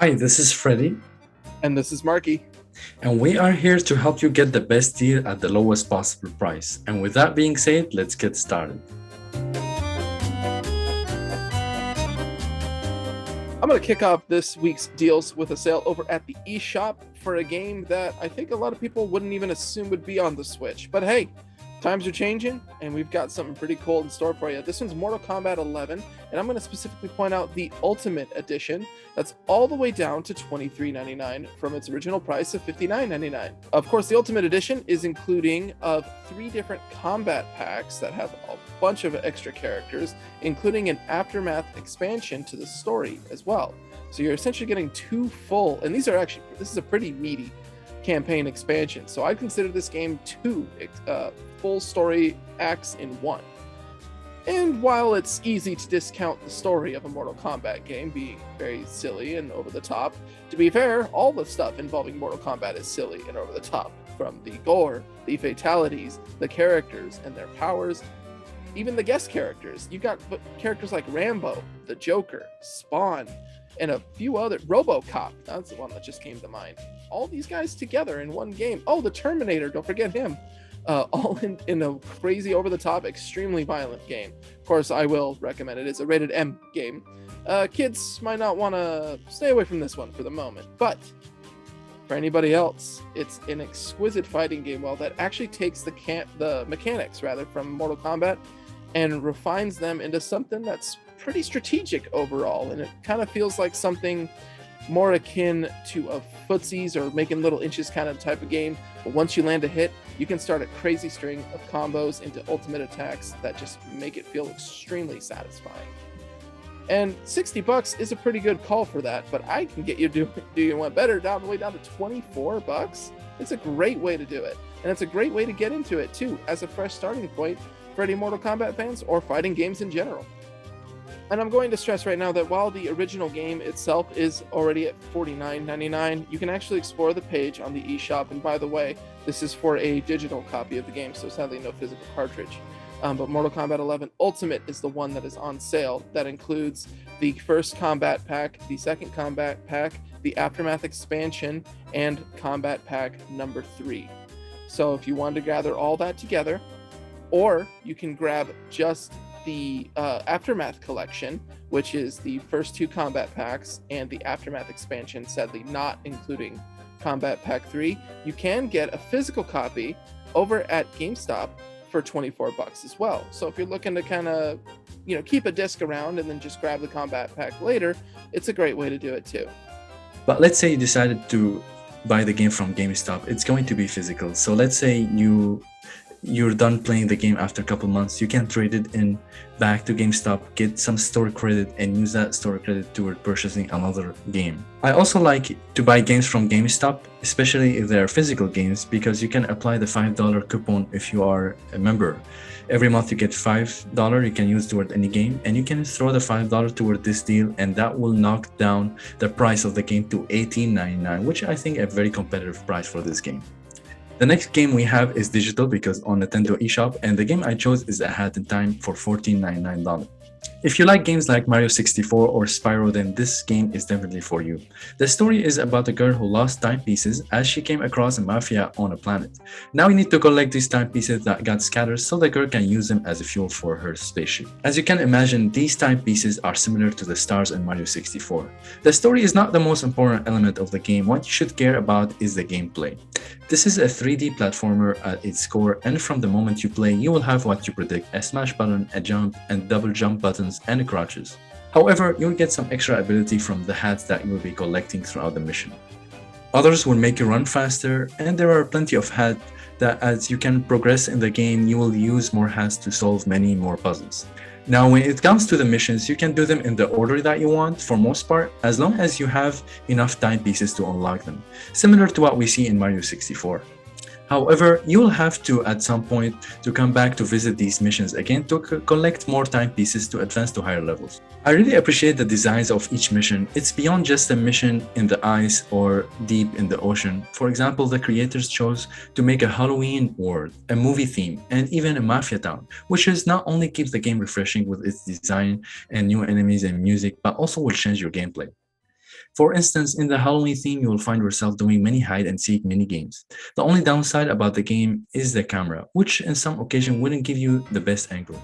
Hi, this is Freddy, And this is Marky. and we are here to help you get the best deal at the lowest possible price. And with that being said, let's get started. I'm going to kick off this week's deals with a sale over at the Eshop for a game that I think a lot of people wouldn't even assume would be on the Switch. But hey, times are changing, and we've got something pretty cool in store for you. This one's Mortal Kombat 11, and I'm going to specifically point out the Ultimate Edition. That's all the way down to $23.99 from its original price of $59.99. Of course, the Ultimate Edition is including of 3 different combat packs that have a bunch of extra characters, including an Aftermath expansion to the story as well. So you're essentially getting 2 full, and this is a pretty meaty campaign expansion. So I consider this game 2 full story acts in 1. And while it's easy to discount the story of a Mortal Kombat game being very silly and over the top, to be fair, all the stuff involving Mortal Kombat is silly and over the top. From the gore, the fatalities, the characters and their powers, even the guest characters. You've got characters like Rambo, the Joker, Spawn, and a few other. RoboCop, that's the one that just came to mind. All these guys together in one game. Oh, the Terminator, don't forget him. All in a crazy, over-the-top, extremely violent game. Of course, I will recommend it. It's a rated M game. Kids might not want to stay away from this one for the moment, but for anybody else, it's an exquisite fighting game. Well, that actually takes the mechanics rather from Mortal Kombat and refines them into something that's pretty strategic overall, and it kind of feels like something more akin to a footsies or making little inches kind of type of game. But once you land a hit, you can start a crazy string of combos into ultimate attacks that just make it feel extremely satisfying. And $60 is a pretty good call for that, but I can get you doing one better, all the way down to $24. It's a great way to do it, and it's a great way to get into it too, as a fresh starting point for any Mortal Kombat fans or fighting games in general. And I'm going to stress right now that while the original game itself is already at $49.99, you can actually explore the page on the eShop. And by the way, this is for a digital copy of the game, so sadly no physical cartridge. But Mortal Kombat 11 Ultimate is the one that is on sale. That includes the first combat pack, the second combat pack, the Aftermath expansion, and combat pack number 3. So if you want to gather all that together, or you can grab just the Aftermath collection, which is the first 2 combat packs and the Aftermath expansion, sadly not including combat pack 3, you can get a physical copy over at Gamestop for $24 as well. So if you're looking to kind of, keep a disc around and then just grab the combat pack later, it's a great way to do it too. But let's say you decided to buy the game from GameStop. It's going to be physical. So let's say you're done playing the game after a couple months. You can trade it in back to GameStop, get some store credit, and use that store credit toward purchasing another game. I also like to buy games from GameStop, especially if they are physical games, because you can apply the $5 coupon if you are a member. Every month you get $5 you can use toward any game, and you can throw the $5 toward this deal, and that will knock down the price of the game to $18.99, which I think a very competitive price for this game. The next game we have is digital because on Nintendo eShop, and the game I chose is A Hat in Time for $14.99. If you like games like Mario 64 or Spyro, then this game is definitely for you. The story is about a girl who lost timepieces as she came across a mafia on a planet. Now you need to collect these timepieces that got scattered so the girl can use them as a fuel for her spaceship. As you can imagine, these timepieces are similar to the stars in Mario 64. The story is not the most important element of the game. What you should care about is the gameplay. This is a 3D platformer at its core, and from the moment you play, you will have what you predict: a smash button, a jump, and double jump buttons and crouches. However, you'll get some extra ability from the hats that you will be collecting throughout the mission. Others will make you run faster, and there are plenty of hats that as you can progress in the game, you will use more hats to solve many more puzzles. Now, when it comes to the missions, you can do them in the order that you want for most part, as long as you have enough timepieces to unlock them, similar to what we see in Mario 64. However, you'll have to at some point to come back to visit these missions again to collect more timepieces to advance to higher levels. I really appreciate the designs of each mission. It's beyond just a mission in the ice or deep in the ocean. For example, the creators chose to make a Halloween world, a movie theme, and even a mafia town, which is not only keeps the game refreshing with its design and new enemies and music, but also will change your gameplay. For instance, in the Halloween theme, you will find yourself doing many hide and seek mini games. The only downside about the game is the camera, which in some occasion wouldn't give you the best angle.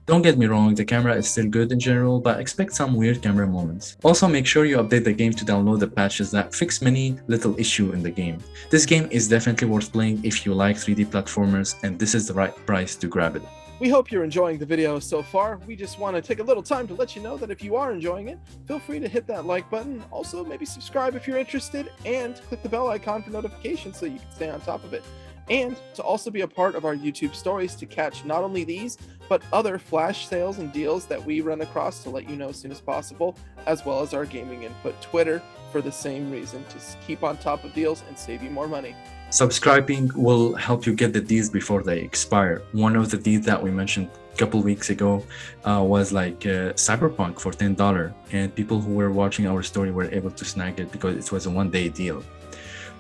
Don't get me wrong, the camera is still good in general, but expect some weird camera moments. Also, make sure you update the game to download the patches that fix many little issues in the game. This game is definitely worth playing if you like 3D platformers, and this is the right price to grab it. We hope you're enjoying the video so far. We just want to take a little time to let you know that if you are enjoying it, feel free to hit that like button. Also, maybe subscribe if you're interested, and click the bell icon for notifications so you can stay on top of it. And to also be a part of our YouTube stories to catch not only these, but other flash sales and deals that we run across to let you know as soon as possible, as well as our Gaming Input Twitter for the same reason, to keep on top of deals and save you more money. Subscribing will help you get the deals before they expire. One of the deals that we mentioned a couple weeks ago was like Cyberpunk for $10, and people who were watching our story were able to snag it because it was a one-day deal.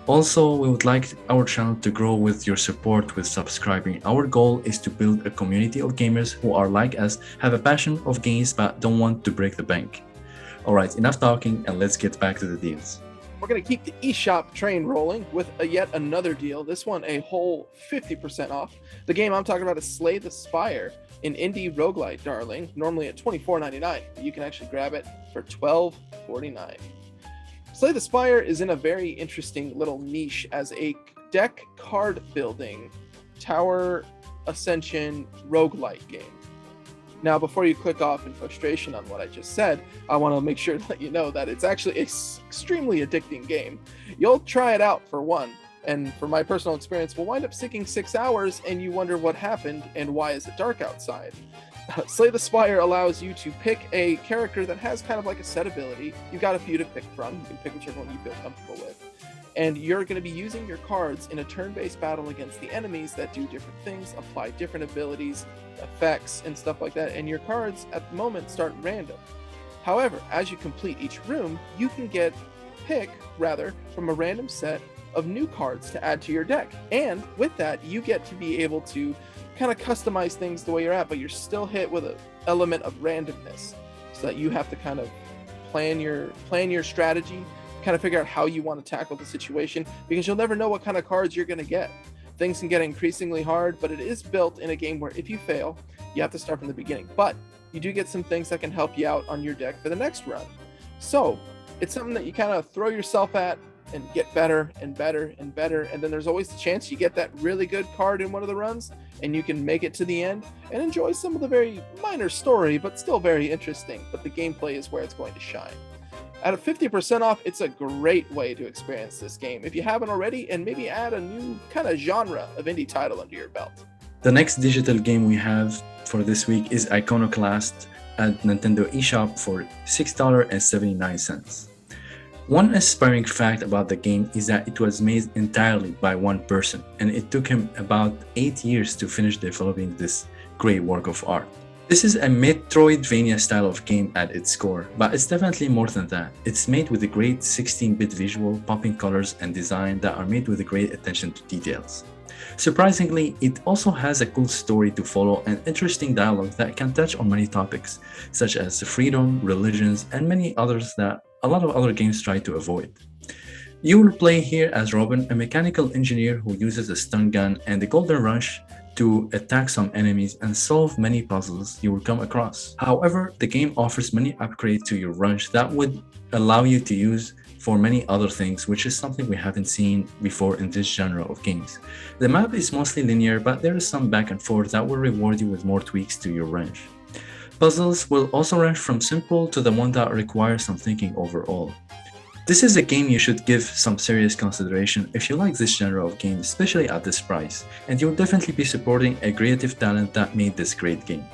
Also, we would like our channel to grow with your support with subscribing. Our goal is to build a community of gamers who are like us, have a passion of games but don't want to break the bank. Alright, enough talking and let's get back to the deals. We're going to keep the eShop train rolling with yet another deal. This one a whole 50% off. The game I'm talking about is Slay the Spire, an indie roguelite darling, normally at $24.99. You can actually grab it for $12.49. Slay the Spire is in a very interesting little niche as a deck card building tower ascension roguelite game. Now, before you click off in frustration on what I just said, I want to make sure to let you know that it's actually an extremely addicting game. You'll try it out for one, and for my personal experience, we'll wind up sinking 6 hours and you wonder what happened and why is it dark outside. Slay the Spire allows you to pick a character that has kind of like a set ability. You've got a few to pick from. You can pick whichever one you feel comfortable with. And you're going to be using your cards in a turn-based battle against the enemies that do different things, apply different abilities, effects, and stuff like that. And your cards at the moment start random. However, as you complete each room, you can pick from a random set of new cards to add to your deck. And with that, you get to be able to kind of customize things the way you're at, but you're still hit with an element of randomness, so that you have to kind of plan your strategy, kind of figure out how you want to tackle the situation, because you'll never know what kind of cards you're going to get. Things can get increasingly hard, but it is built in a game where if you fail, you have to start from the beginning. But you do get some things that can help you out on your deck for the next run. So it's something that you kind of throw yourself at and get better and better and better, and then there's always the chance you get that really good card in one of the runs and you can make it to the end and enjoy some of the very minor story, but still very interesting. But the gameplay is where it's going to shine. At a 50% off, it's a great way to experience this game if you haven't already, and maybe add a new kind of genre of indie title under your belt. The next digital game we have for this week is Iconoclast at Nintendo eShop for $6.79. One inspiring fact about the game is that it was made entirely by one person, and it took him about 8 years to finish developing this great work of art. This is a Metroidvania style of game at its core, but it's definitely more than that. It's made with a great 16-bit visual, popping colors, and design that are made with a great attention to details. Surprisingly, it also has a cool story to follow and interesting dialogue that can touch on many topics, such as freedom, religions, and many others that a lot of other games try to avoid. You will play here as Robin, a mechanical engineer who uses a stun gun and the Golden Rush to attack some enemies and solve many puzzles you will come across. However, the game offers many upgrades to your Rush that would allow you to use for many other things, which is something we haven't seen before in this genre of games. The map is mostly linear, but there is some back and forth that will reward you with more tweaks to your range. Puzzles will also range from simple to the one that requires some thinking overall. This is a game you should give some serious consideration if you like this genre of game, especially at this price, and you'll definitely be supporting a creative talent that made this great game.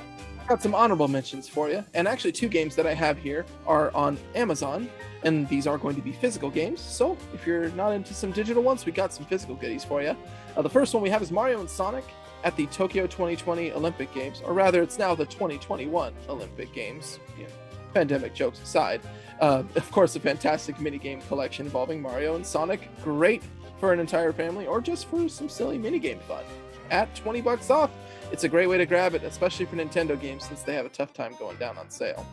Got some honorable mentions for you, and actually 2 games that I have here are on Amazon, and these are going to be physical games, so if you're not into some digital ones, we got some physical goodies for you. The first one we have is Mario and Sonic at the Tokyo 2020 Olympic Games, or rather it's now the 2021 Olympic Games, pandemic jokes aside. Of course, a fantastic minigame collection involving Mario and Sonic, great for an entire family or just for some silly minigame fun. At $20 off, it's a great way to grab it, especially for Nintendo games since they have a tough time going down on sale.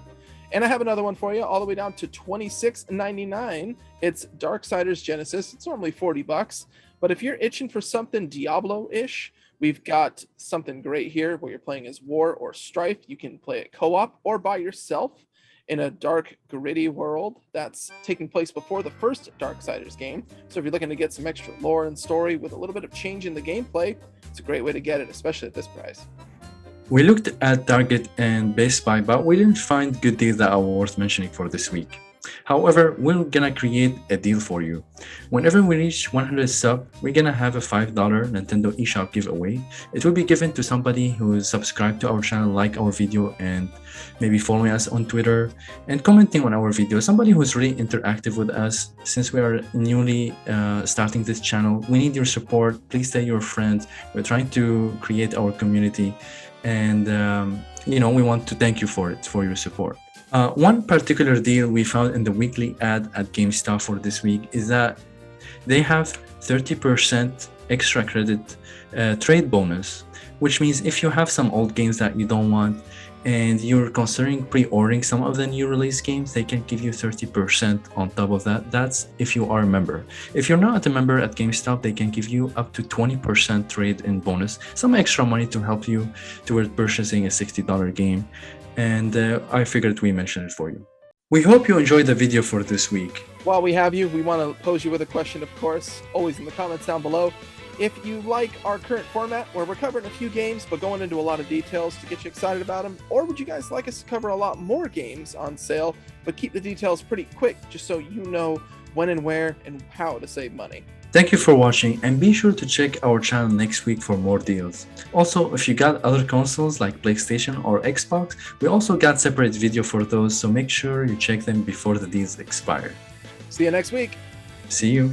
And I have another one for you, all the way down to $26.99. It's Darksiders Genesis. It's normally $40, but if you're itching for something Diablo-ish, we've got something great here where you're playing as War or Strife. You can play it co-op or by yourself in a dark, gritty world that's taking place before the first Darksiders game. So if you're looking to get some extra lore and story with a little bit of change in the gameplay, it's a great way to get it, especially at this price. We looked at Target and Best Buy, but we didn't find good deals that are worth mentioning for this week. However, we're gonna create a deal for you. Whenever we reach 100 subs, we're gonna have a $5 Nintendo eShop giveaway. It will be given to somebody who is subscribed to our channel, like our video, and maybe following us on Twitter and commenting on our video. Somebody who's really interactive with us. Since we are newly starting this channel, we need your support. Please tell your friends. We're trying to create our community, and we want to thank you for your support. One particular deal we found in the weekly ad at GameStop for this week is that they have 30% extra credit trade bonus, which means if you have some old games that you don't want and you're considering pre-ordering some of the new release games, they can give you 30% on top of that. That's if you are a member. If you're not a member at GameStop, they can give you up to 20% trade-in bonus, some extra money to help you toward purchasing a $60 game. And I figured we mentioned it for you. We hope you enjoyed the video for this week. While we have you, we want to pose you with a question, of course, always in the comments down below. If you like our current format where we're covering a few games but going into a lot of details to get you excited about them, or would you guys like us to cover a lot more games on sale but keep the details pretty quick just so you know when and where and how to save money? Thank you for watching, and be sure to check our channel next week for more deals. Also, if you got other consoles like PlayStation or Xbox, we also got separate video for those, so make sure you check them before the deals expire. See you next week. See you.